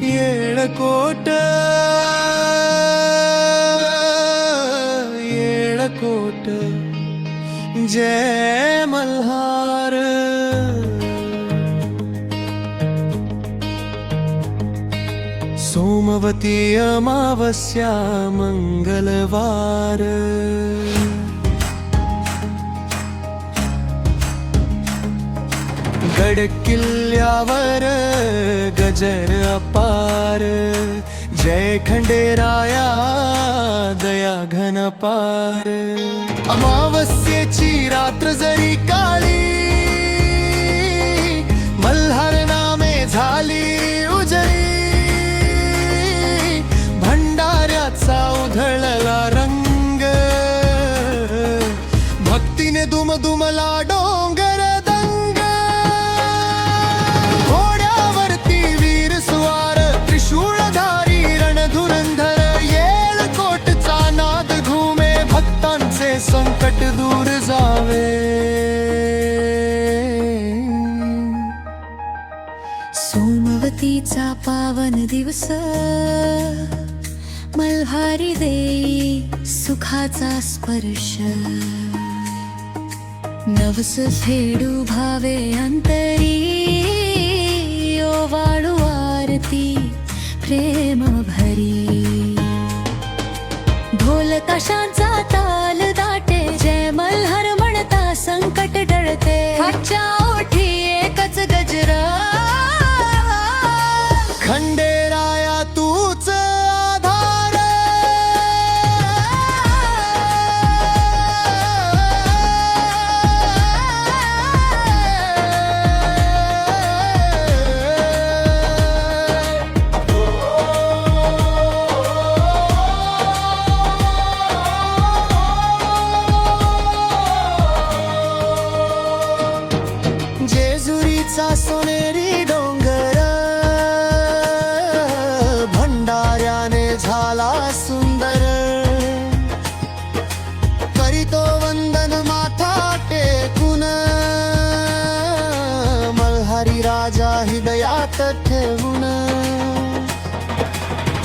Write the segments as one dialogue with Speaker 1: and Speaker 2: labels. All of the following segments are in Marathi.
Speaker 1: येळकोट येळकोट जय मल्हार। सोमवती अमावस्या मंगलवार। गड किल्ल्यावर गजर अपार। जय खंडेराया दया घन पार। अमावस्येची रात्र जरी काळी मल्हार नामे झाली उजळी। भंडाऱ्याचा उधळला रंग भक्तीने दुमदुमला डोंगर। संकट दूर जावे।
Speaker 2: सोमवतीचा पावन दिवस मल्हारी देई सुखाचा स्पर्श। नवस फेडू भावे अंतरी ओवाळू आरती प्रेम भरी। ढोल ताशांचा ताल दाटे जय मल्हार म्हणता संकट टळते। हातच्या ओठी एकच गजरा
Speaker 1: खंडेराया तूच आधार। जेजुरीचा सोनेरी डोंगर भंडाऱ्याने झाला सुंदर। करीतो वंदन माथा टेकून मल्हारी राजा हृदयात ठेवून।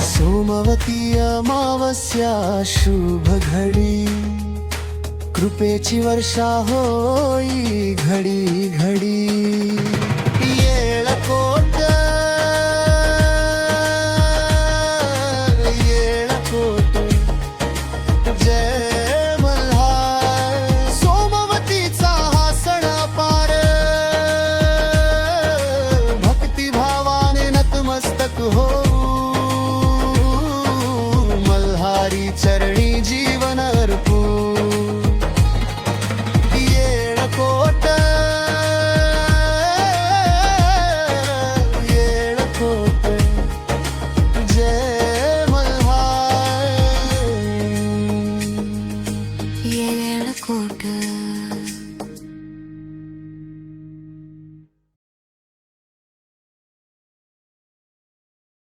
Speaker 1: सोमवती अमावस्या शुभ घडी कृपेची वर्षा होई घडी घडी। येळकोट